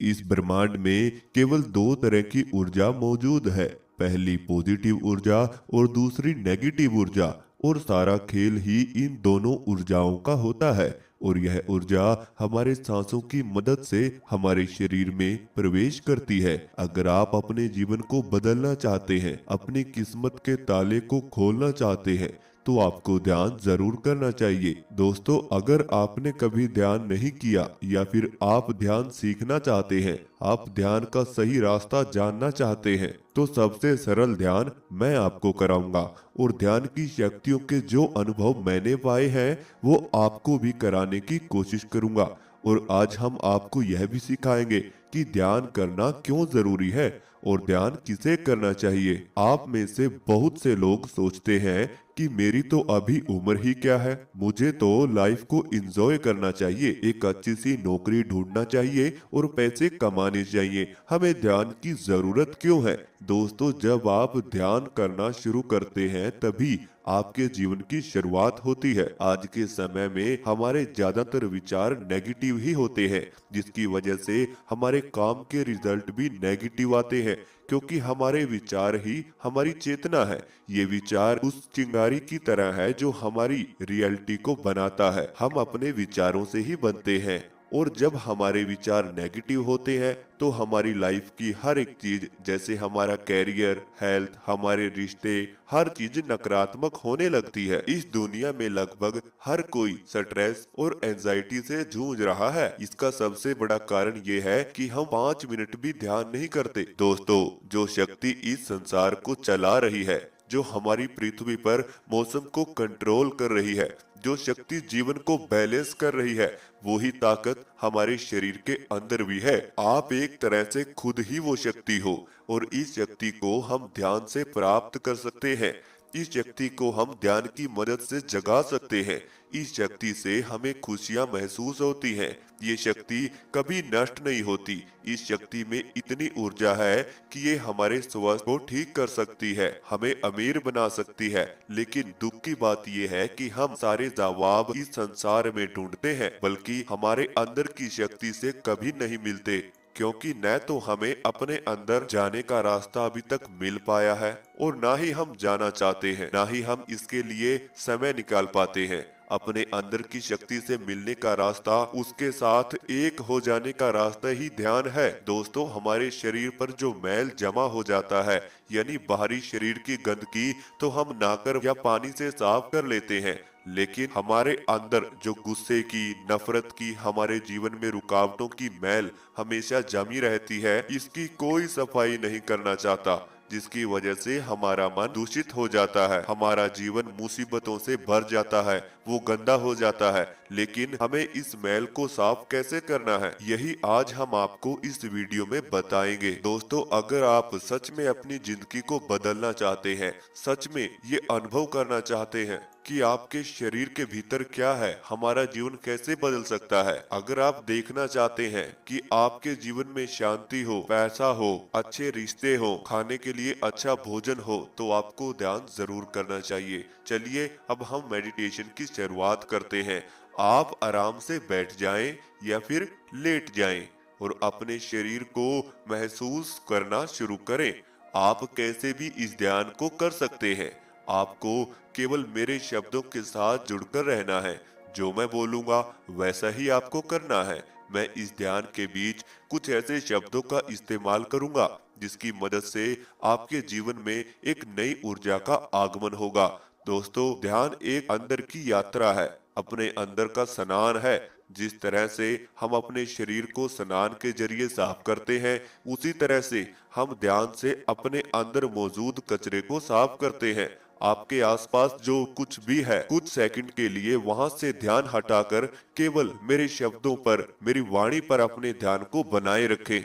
इस ब्रह्मांड में केवल दो तरह की ऊर्जा मौजूद है। पहली पॉजिटिव ऊर्जा और दूसरी नेगेटिव ऊर्जा। और सारा खेल ही इन दोनों ऊर्जाओं का होता है। और यह ऊर्जा हमारे सांसों की मदद से हमारे शरीर में प्रवेश करती है। अगर आप अपने जीवन को बदलना चाहते हैं, अपनी किस्मत के ताले को खोलना चाहते हैं, तो आपको ध्यान जरूर करना चाहिए। दोस्तों, अगर आपने कभी ध्यान नहीं किया या फिर आप ध्यान सीखना चाहते हैं, आप ध्यान का सही रास्ता जानना चाहते हैं, तो सबसे सरल ध्यान मैं आपको कराऊंगा। और ध्यान की शक्तियों के जो अनुभव मैंने पाए हैं, वो आपको भी कराने की कोशिश करूंगा। और आज हम आपको यह भी सिखाएंगे कि ध्यान करना क्यों जरूरी है और ध्यान किसे करना चाहिए। आप में से बहुत से लोग सोचते हैं कि मेरी तो अभी उम्र ही क्या है, मुझे तो लाइफ को एंजॉय करना चाहिए, एक अच्छी सी नौकरी ढूंढना चाहिए और पैसे कमाने चाहिए, हमें ध्यान की जरूरत क्यों है। दोस्तों, जब आप ध्यान करना शुरू करते हैं तभी आपके जीवन की शुरुआत होती है। आज के समय में हमारे ज्यादातर विचार नेगेटिव ही होते हैं, जिसकी वजह से हमारे काम के रिजल्ट भी नेगेटिव आते हैं, क्योंकि हमारे विचार ही हमारी चेतना है। ये विचार उस चिंगारी की तरह है जो हमारी रियलिटी को बनाता है। हम अपने विचारों से ही बनते हैं। और जब हमारे विचार नेगेटिव होते हैं तो हमारी लाइफ की हर एक चीज, जैसे हमारा कैरियर, हेल्थ, हमारे रिश्ते, हर चीज नकारात्मक होने लगती है। इस दुनिया में लगभग हर कोई स्ट्रेस और एंजाइटी से जूझ रहा है। इसका सबसे बड़ा कारण ये है कि हम 5 मिनट भी ध्यान नहीं करते। दोस्तों, जो शक्ति इस संसार को चला रही है, जो हमारी पृथ्वी पर मौसम को कंट्रोल कर रही है, जो शक्ति जीवन को बैलेंस कर रही है, वही ताकत हमारे शरीर के अंदर भी है। आप एक तरह से खुद ही वो शक्ति हो और इस शक्ति को हम ध्यान से प्राप्त कर सकते हैं। इस शक्ति को हम ध्यान की मदद से जगा सकते हैं। इस शक्ति से हमें खुशियां महसूस होती हैं। ये शक्ति कभी नष्ट नहीं होती। इस शक्ति में इतनी ऊर्जा है कि ये हमारे स्वास्थ्य को ठीक कर सकती है, हमें अमीर बना सकती है। लेकिन दुख की बात ये है कि हम सारे जवाब इस संसार में ढूंढते हैं, बल्कि हमारे अंदर की शक्ति से कभी नहीं मिलते, क्योंकि न तो हमें अपने अंदर जाने का रास्ता अभी तक मिल पाया है और ना ही हम जाना चाहते हैं, ना ही हम इसके लिए समय निकाल पाते हैं। अपने अंदर की शक्ति से मिलने का रास्ता, उसके साथ एक हो जाने का रास्ता ही ध्यान है। दोस्तों, हमारे शरीर पर जो मैल जमा हो जाता है, यानी बाहरी शरीर की गंदगी, तो हम नहाकर या पानी से साफ कर लेते हैं, लेकिन हमारे अंदर जो गुस्से की, नफरत की, हमारे जीवन में रुकावटों की मैल हमेशा जमी रहती है, इसकी कोई सफाई नहीं करना चाहता, जिसकी वजह से हमारा मन दूषित हो जाता है, हमारा जीवन मुसीबतों से भर जाता है, वो गंदा हो जाता है। लेकिन हमें इस मैल को साफ कैसे करना है, यही आज हम आपको इस वीडियो में बताएंगे। दोस्तों, अगर आप सच में अपनी जिंदगी को बदलना चाहते हैं, सच में ये अनुभव करना चाहते हैं कि आपके शरीर के भीतर क्या है, हमारा जीवन कैसे बदल सकता है, अगर आप देखना चाहते हैं कि आपके जीवन में शांति हो, पैसा हो, अच्छे रिश्ते हो, खाने के लिए अच्छा भोजन हो, तो आपको ध्यान जरूर करना चाहिए। चलिए अब हम मेडिटेशन की शुरुआत करते हैं। आप आराम से बैठ जाएं या फिर लेट जाएं और अपने शरीर को महसूस करना शुरू करें। आप कैसे भी इस ध्यान को कर सकते हैं। आपको केवल मेरे शब्दों के साथ जुड़कर रहना है। जो मैं बोलूंगा वैसा ही आपको करना है। मैं इस ध्यान के बीच कुछ ऐसे शब्दों का इस्तेमाल करूंगा जिसकी मदद से आपके जीवन में एक नई ऊर्जा का आगमन होगा। दोस्तों, ध्यान एक अंदर की यात्रा है, अपने अंदर का स्नान है। जिस तरह से हम अपने शरीर को स्नान के जरिए साफ करते हैं, उसी तरह से हम ध्यान से अपने अंदर मौजूद कचरे को साफ करते हैं। आपके आसपास जो कुछ भी है, कुछ सेकंड के लिए वहां से ध्यान हटाकर केवल मेरे शब्दों पर, मेरी वाणी पर अपने ध्यान को बनाए रखें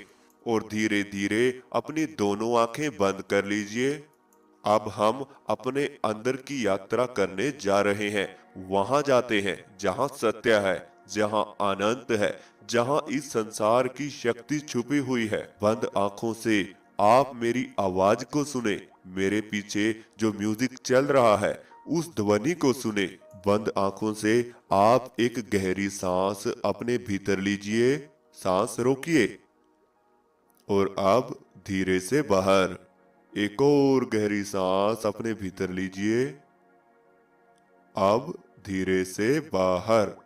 और धीरे धीरे अपनी दोनों आंखें बंद कर लीजिए। अब हम अपने अंदर की यात्रा करने जा रहे हैं। वहां जाते हैं जहां सत्य है, जहां आनंद है, जहां इस संसार की शक्ति छुपी हुई है। बंद आंखों से आप मेरी आवाज को सुने, मेरे पीछे जो म्यूजिक चल रहा है उस ध्वनि को सुने। बंद आंखों से आप एक गहरी सांस अपने भीतर लीजिए। सांस रोकिए और अब धीरे से बाहर। एक और गहरी सांस अपने भीतर लीजिए। अब धीरे से बाहर।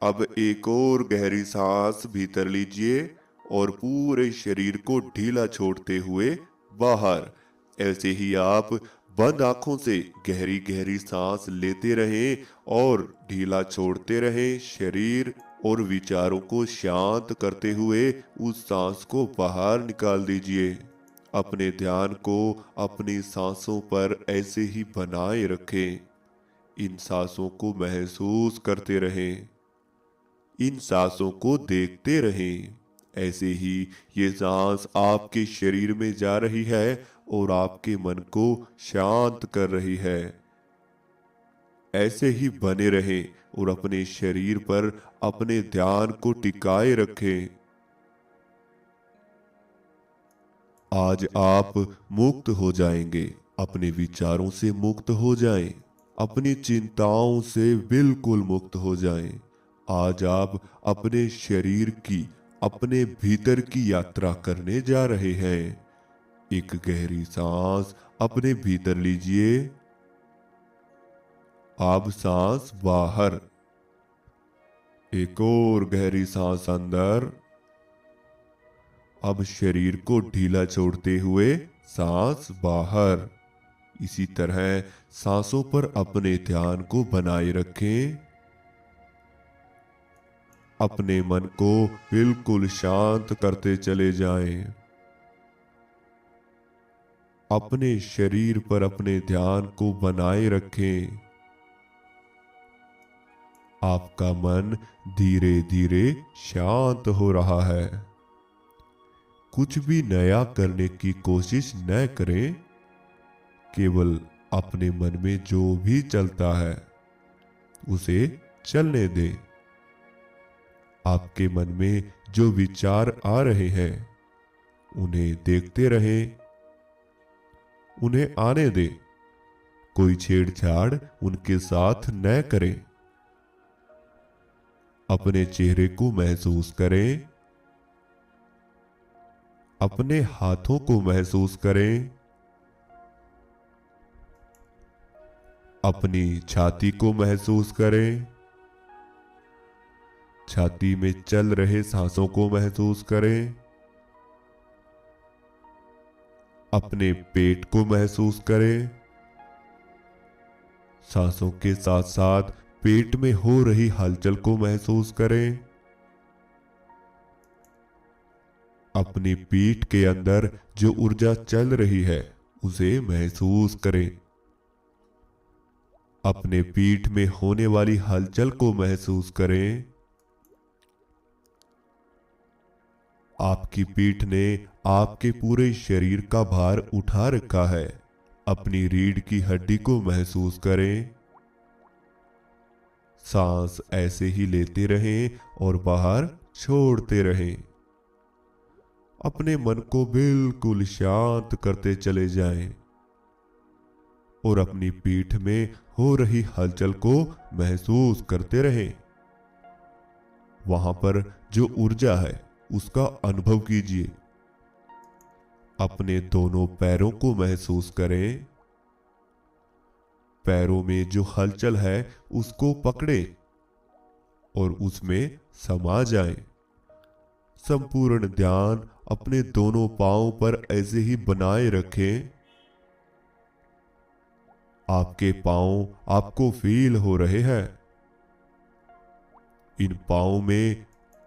अब एक और गहरी सांस भीतर लीजिए और पूरे शरीर को ढीला छोड़ते हुए बाहर। ऐसे ही आप बंद आंखों से गहरी गहरी सांस लेते रहें और ढीला छोड़ते रहें। शरीर और विचारों को शांत करते हुए उस सांस को बाहर निकाल दीजिए। अपने ध्यान को अपनी सांसों पर ऐसे ही बनाए रखें। इन सांसों को महसूस करते रहें। इन सांसों को देखते रहें। ऐसे ही ये सांस आपके शरीर में जा रही है और आपके मन को शांत कर रही है। ऐसे ही बने रहें और अपने शरीर पर अपने ध्यान को टिकाए रखें। आज आप मुक्त हो जाएंगे। अपने विचारों से मुक्त हो जाएं। अपनी चिंताओं से बिल्कुल मुक्त हो जाएं। आज आप अपने शरीर की, अपने भीतर की यात्रा करने जा रहे हैं। एक गहरी सांस अपने भीतर लीजिए। अब सांस बाहर। एक और गहरी सांस अंदर। अब शरीर को ढीला छोड़ते हुए सांस बाहर। इसी तरह सांसों पर अपने ध्यान को बनाए रखें। अपने मन को बिल्कुल शांत करते चले जाएं। अपने शरीर पर अपने ध्यान को बनाए रखें। आपका मन धीरे धीरे शांत हो रहा है। कुछ भी नया करने की कोशिश न करें। केवल अपने मन में जो भी चलता है उसे चलने दें। आपके मन में जो विचार आ रहे हैं उन्हें देखते रहें। उन्हें आने दें। कोई छेड़छाड़ उनके साथ न करें। अपने चेहरे को महसूस करें। अपने हाथों को महसूस करें। अपनी छाती को महसूस करें। छाती में चल रहे सांसों को महसूस करें। अपने पेट को महसूस करें। सांसों के साथ साथ पेट में हो रही हलचल को महसूस करें। अपनी पीठ के अंदर जो ऊर्जा चल रही है उसे महसूस करें। अपने पीठ में होने वाली हलचल को महसूस करें। आपकी पीठ ने आपके पूरे शरीर का भार उठा रखा है। अपनी रीढ़ की हड्डी को महसूस करें। सांस ऐसे ही लेते रहें और बाहर छोड़ते रहें। अपने मन को बिल्कुल शांत करते चले जाएं और अपनी पीठ में हो रही हलचल को महसूस करते रहें। वहां पर जो ऊर्जा है उसका अनुभव कीजिए। अपने दोनों पैरों को महसूस करें। पैरों में जो हलचल है उसको पकड़ें और उसमें समा जाएं। संपूर्ण ध्यान अपने दोनों पांवों पर ऐसे ही बनाए रखें। आपके पांव आपको फील हो रहे हैं। इन पांवों में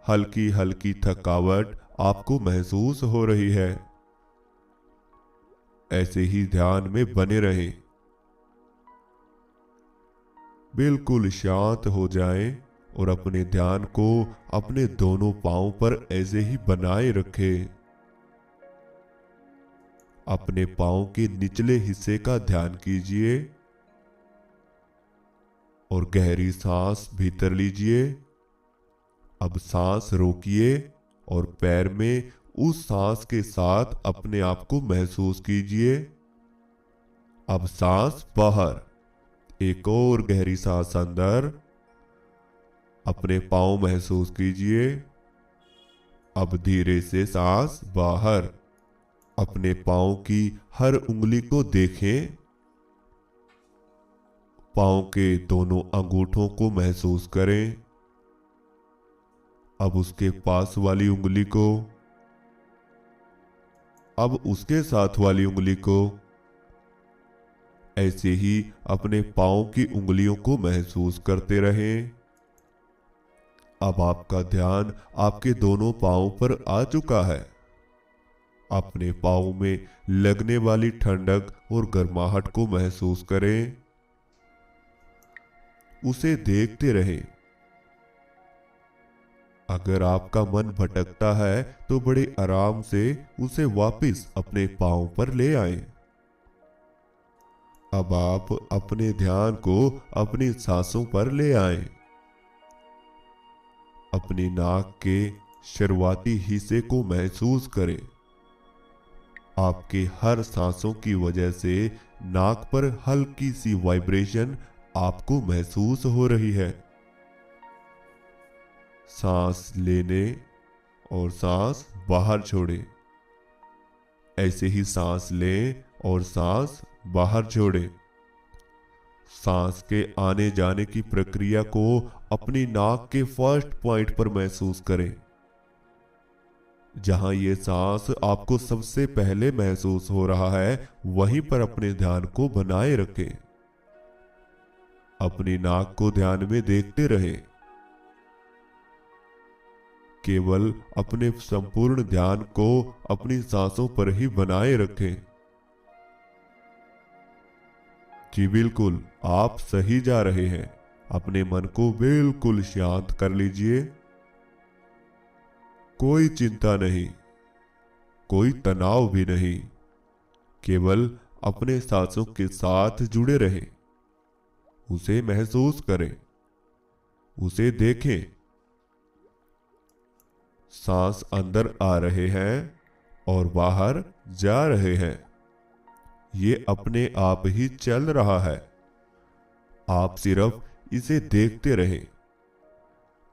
हल्की हल्की थकावट आपको महसूस हो रही है। ऐसे ही ध्यान में बने रहें। बिल्कुल शांत हो जाएं और अपने ध्यान को अपने दोनों पांवों पर ऐसे ही बनाए रखें। अपने पांव के निचले हिस्से का ध्यान कीजिए और गहरी सांस भीतर लीजिए। अब सांस रोकिए और पैर में उस सांस के साथ अपने आप को महसूस कीजिए। अब सांस बाहर। एक और गहरी सांस अंदर। अपने पांव महसूस कीजिए। अब धीरे से सांस बाहर। अपने पाँव की हर उंगली को देखें। पाँव के दोनों अंगूठों को महसूस करें। अब उसके पास वाली उंगली को, अब उसके साथ वाली उंगली को। ऐसे ही अपने पाँव की उंगलियों को महसूस करते रहें। अब आपका ध्यान आपके दोनों पाँव पर आ चुका है। अपने पाँव में लगने वाली ठंडक और गर्माहट को महसूस करें। उसे देखते रहें। अगर आपका मन भटकता है तो बड़े आराम से उसे वापस अपने पाँव पर ले आएं। अब आप अपने ध्यान को अपनी सांसों पर ले आएं। अपनी नाक के शुरुआती हिस्से को महसूस करें। आपके हर सांसों की वजह से नाक पर हल्की सी वाइब्रेशन आपको महसूस हो रही है। सांस लेने और सांस बाहर छोड़ें। ऐसे ही सांस लें और सांस बाहर छोड़ें। सांस के आने जाने की प्रक्रिया को अपनी नाक के फर्स्ट पॉइंट पर महसूस करें। जहां ये सांस आपको सबसे पहले महसूस हो रहा है, वहीं पर अपने ध्यान को बनाए रखें। अपनी नाक को ध्यान में देखते रहें। केवल अपने संपूर्ण ध्यान को अपनी सांसों पर ही बनाए रखें। जी बिल्कुल, आप सही जा रहे हैं। अपने मन को बिल्कुल शांत कर लीजिए। कोई चिंता नहीं, कोई तनाव भी नहीं। केवल अपने सांसों के साथ जुड़े रहें। उसे महसूस करें, उसे देखें। सांस अंदर आ रहे हैं और बाहर जा रहे हैं। ये अपने आप ही चल रहा है। आप सिर्फ इसे देखते रहें।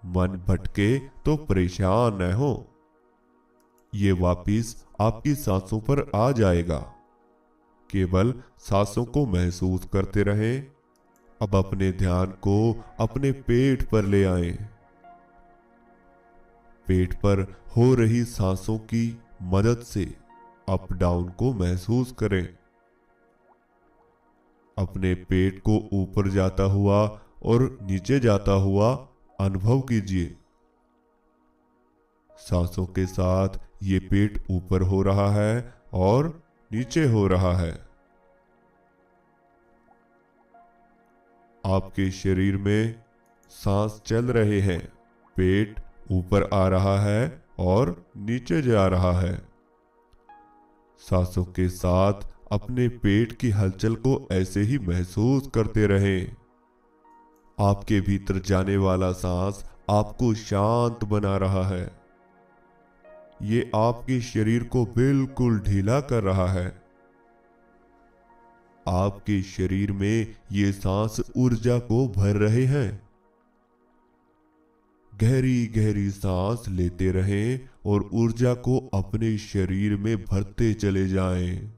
मन भटके तो परेशान न हो। ये वापिस आपकी सांसों पर आ जाएगा। केवल सांसों को महसूस करते रहें। अब अपने ध्यान को अपने पेट पर ले आएं। पेट पर हो रही सांसों की मदद से अप डाउन को महसूस करें। अपने पेट को ऊपर जाता हुआ और नीचे जाता हुआ अनुभव कीजिए। सांसों के साथ ये पेट ऊपर हो रहा है और नीचे हो रहा है। आपके शरीर में सांस चल रहे हैं। पेट ऊपर आ रहा है और नीचे जा रहा है। सांसों के साथ अपने पेट की हलचल को ऐसे ही महसूस करते रहें। आपके भीतर जाने वाला सांस आपको शांत बना रहा है। ये आपके शरीर को बिल्कुल ढीला कर रहा है। आपके शरीर में ये सांस ऊर्जा को भर रहे हैं। गहरी गहरी सांस लेते रहें और ऊर्जा को अपने शरीर में भरते चले जाएं।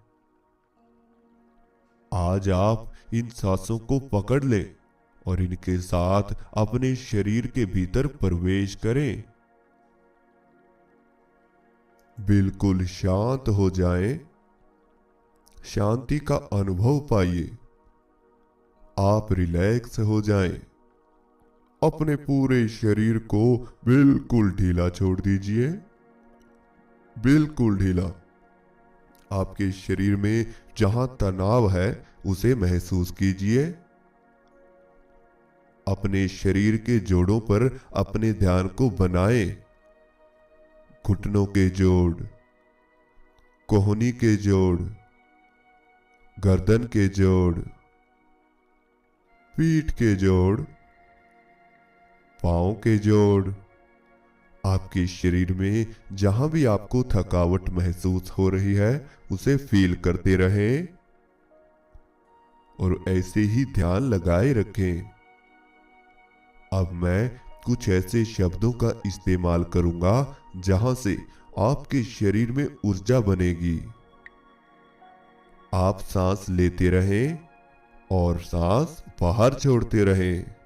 आज आप इन सांसों को पकड़ लें और इनके साथ अपने शरीर के भीतर प्रवेश करें। बिल्कुल शांत हो जाएं। शांति का अनुभव पाइए। आप रिलैक्स हो जाएं। अपने पूरे शरीर को बिल्कुल ढीला छोड़ दीजिए। बिल्कुल ढीला। आपके शरीर में जहां तनाव है उसे महसूस कीजिए। अपने शरीर के जोड़ों पर अपने ध्यान को बनाएं। घुटनों के जोड़, कोहनी के जोड़, गर्दन के जोड़, पीठ के जोड़, पांव के जोड़। आपके शरीर में जहां भी आपको थकावट महसूस हो रही है उसे फील करते रहें और ऐसे ही ध्यान लगाए रखें। अब मैं कुछ ऐसे शब्दों का इस्तेमाल करूंगा जहां से आपके शरीर में ऊर्जा बनेगी। आप सांस लेते रहें और सांस बाहर छोड़ते रहें।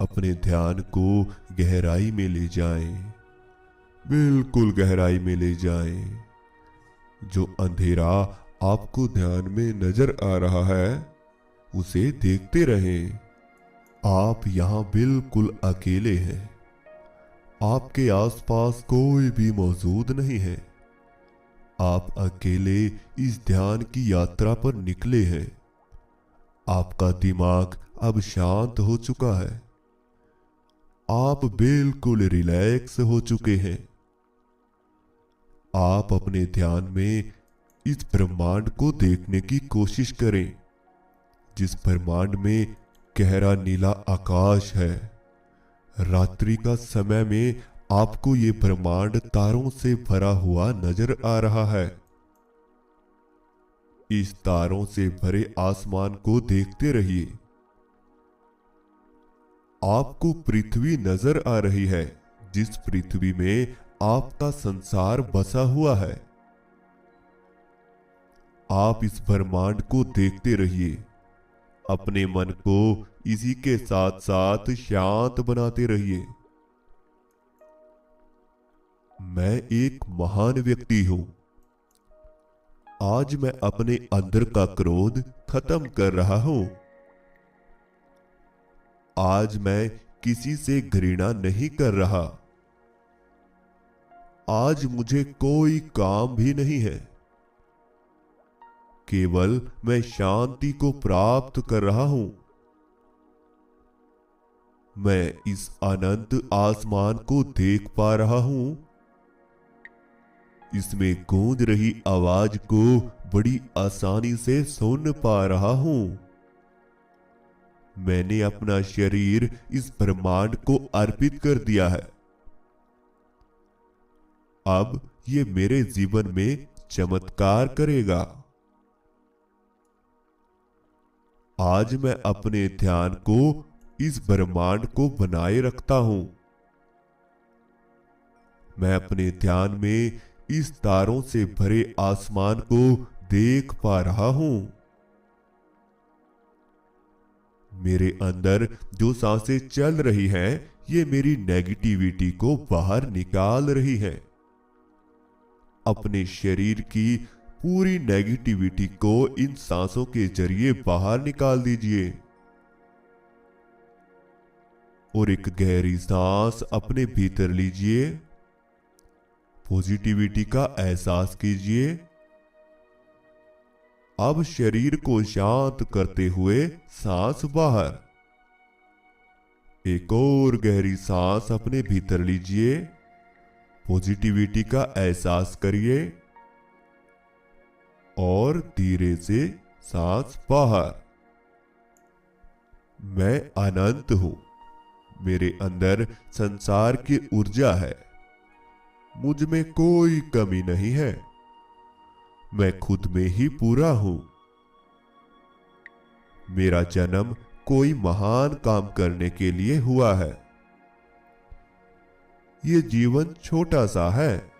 अपने ध्यान को गहराई में ले जाएं, बिल्कुल गहराई में ले जाएं। जो अंधेरा आपको ध्यान में नजर आ रहा है उसे देखते रहें। आप यहाँ बिल्कुल अकेले हैं। आपके आसपास कोई भी मौजूद नहीं है। आप अकेले इस ध्यान की यात्रा पर निकले हैं। आपका दिमाग अब शांत हो चुका है। आप बिल्कुल रिलैक्स हो चुके हैं। आप अपने ध्यान में इस ब्रह्मांड को देखने की कोशिश करें, जिस ब्रह्मांड में गहरा नीला आकाश है। रात्रि का समय में आपको ये ब्रह्मांड तारों से भरा हुआ नजर आ रहा है। इस तारों से भरे आसमान को देखते रहिए। आपको पृथ्वी नजर आ रही है, जिस पृथ्वी में आपका संसार बसा हुआ है। आप इस ब्रह्मांड को देखते रहिए। अपने मन को इसी के साथ साथ शांत बनाते रहिए। मैं एक महान व्यक्ति हूं। आज मैं अपने अंदर का क्रोध खत्म कर रहा हूं। आज मैं किसी से घृणा नहीं कर रहा। आज मुझे कोई काम भी नहीं है। केवल मैं शांति को प्राप्त कर रहा हूं। मैं इस अनंत आसमान को देख पा रहा हूं। इसमें गूंज रही आवाज को बड़ी आसानी से सुन पा रहा हूं। मैंने अपना शरीर इस ब्रह्मांड को अर्पित कर दिया है। अब ये मेरे जीवन में चमत्कार करेगा। आज मैं अपने ध्यान को इस ब्रह्मांड को बनाए रखता हूं। मैं अपने ध्यान में इस तारों से भरे आसमान को देख पा रहा हूं। मेरे अंदर जो सांसें चल रही हैं, ये मेरी नेगेटिविटी को बाहर निकाल रही हैं। अपने शरीर की पूरी नेगेटिविटी को इन सांसों के जरिए बाहर निकाल दीजिए। और एक गहरी सांस अपने भीतर लीजिए। पॉजिटिविटी का एहसास कीजिए। अब शरीर को शांत करते हुए सांस बाहर। एक और गहरी सांस अपने भीतर लीजिए। पॉजिटिविटी का एहसास करिए और धीरे से सांस बाहर। मैं अनंत हूं। मेरे अंदर संसार की ऊर्जा है। मुझ में कोई कमी नहीं है। मैं खुद में ही पूरा हूं। मेरा जन्म कोई महान काम करने के लिए हुआ है। ये जीवन छोटा सा है,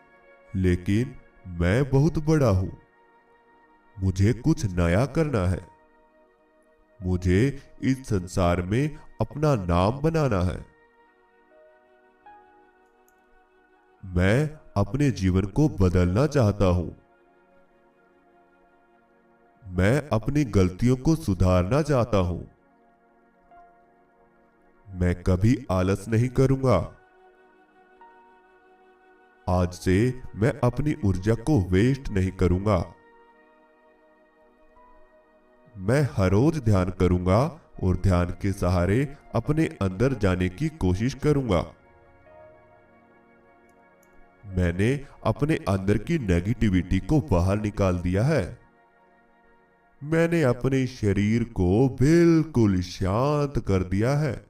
लेकिन मैं बहुत बड़ा हूं। मुझे कुछ नया करना है। मुझे इस संसार में अपना नाम बनाना है। मैं अपने जीवन को बदलना चाहता हूं। मैं अपनी गलतियों को सुधारना चाहता हूं। मैं कभी आलस नहीं करूंगा। आज से मैं अपनी ऊर्जा को वेस्ट नहीं करूंगा। मैं हर रोज ध्यान करूंगा और ध्यान के सहारे अपने अंदर जाने की कोशिश करूंगा। मैंने अपने अंदर की नेगेटिविटी को बाहर निकाल दिया है। मैंने अपने शरीर को बिल्कुल शांत कर दिया है।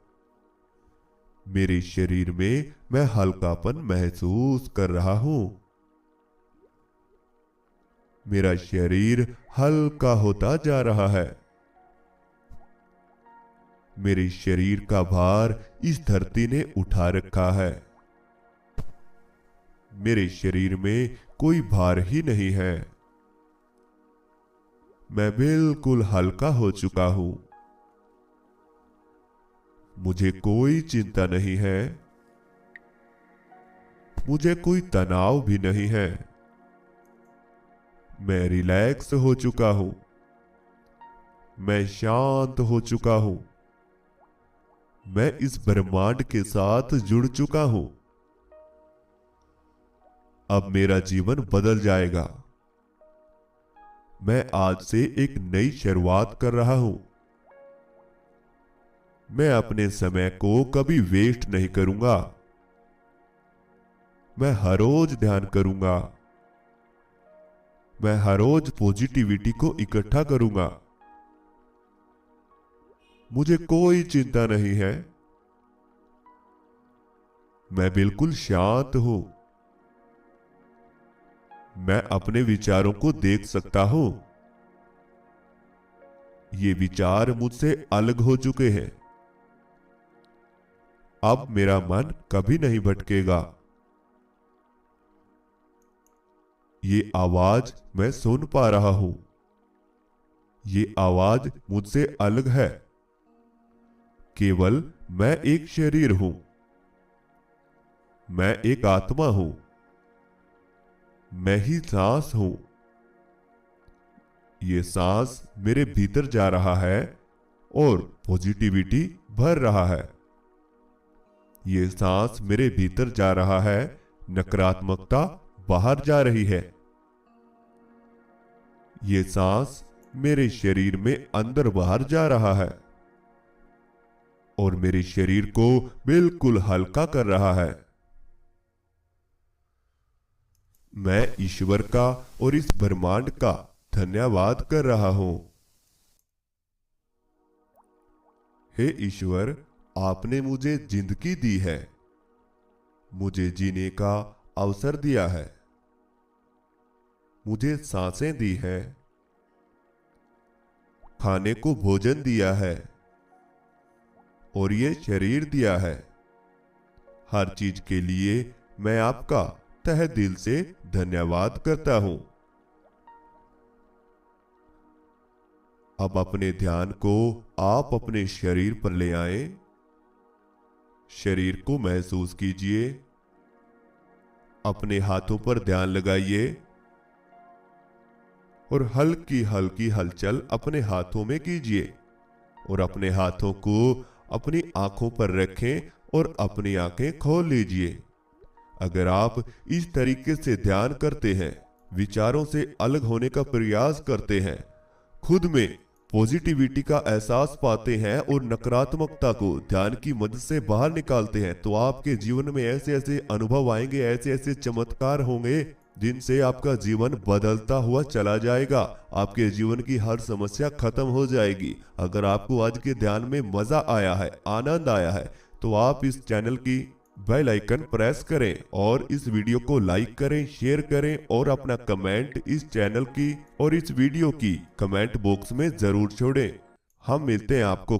मेरे शरीर में मैं हल्कापन महसूस कर रहा हूं। मेरा शरीर हल्का होता जा रहा है। मेरे शरीर का भार इस धरती ने उठा रखा है। मेरे शरीर में कोई भार ही नहीं है। मैं बिल्कुल हल्का हो चुका हूं। मुझे कोई चिंता नहीं है। मुझे कोई तनाव भी नहीं है। मैं रिलैक्स हो चुका हूं। मैं शांत हो चुका हूं। मैं इस ब्रह्मांड के साथ जुड़ चुका हूं। अब मेरा जीवन बदल जाएगा। मैं आज से एक नई शुरुआत कर रहा हूं। मैं अपने समय को कभी वेस्ट नहीं करूंगा। मैं हर रोज ध्यान करूंगा। मैं हर रोज पॉजिटिविटी को इकट्ठा करूंगा। मुझे कोई चिंता नहीं है। मैं बिल्कुल शांत हूं। मैं अपने विचारों को देख सकता हूं। ये विचार मुझसे अलग हो चुके हैं। अब मेरा मन कभी नहीं भटकेगा। ये आवाज मैं सुन पा रहा हूं। ये आवाज मुझसे अलग है। केवल मैं एक शरीर हूं। मैं एक आत्मा हूं। मैं ही सांस हूं। ये सांस मेरे भीतर जा रहा है और पॉजिटिविटी भर रहा है। ये सांस मेरे भीतर जा रहा है, नकारात्मकता बाहर जा रही है। ये सांस मेरे शरीर में अंदर बाहर जा रहा है और मेरे शरीर को बिल्कुल हल्का कर रहा है। मैं ईश्वर का और इस ब्रह्मांड का धन्यवाद कर रहा हूं। हे ईश्वर, आपने मुझे जिंदगी दी है। मुझे जीने का अवसर दिया है। मुझे सांसें दी है। खाने को भोजन दिया है और ये शरीर दिया है। हर चीज के लिए मैं आपका तहे दिल से धन्यवाद करता हूं। अब अपने ध्यान को आप अपने शरीर पर ले आएं। शरीर को महसूस कीजिए। अपने हाथों पर ध्यान लगाइए और हल्की हल्की हलचल अपने हाथों में कीजिए और अपने हाथों को अपनी आंखों पर रखें और अपनी आंखें खोल लीजिए। अगर आप इस तरीके से ध्यान करते हैं, विचारों से अलग होने का प्रयास करते हैं, खुद में पॉजिटिविटी का एहसास पाते हैं और नकारात्मकता को ध्यान की मदद से बाहर निकालते हैं, तो आपके जीवन में ऐसे ऐसे अनुभव आएंगे, ऐसे ऐसे चमत्कार होंगे जिनसे आपका जीवन बदलता हुआ चला जाएगा। आपके जीवन की हर समस्या खत्म हो जाएगी। अगर आपको आज के ध्यान में मजा आया है, आनंद आया है, तो आप इस चैनल की बेल आइकन प्रेस करें और इस वीडियो को लाइक करें, शेयर करें और अपना कमेंट इस चैनल की और इस वीडियो की कमेंट बॉक्स में जरूर छोड़ें। हम मिलते हैं आपको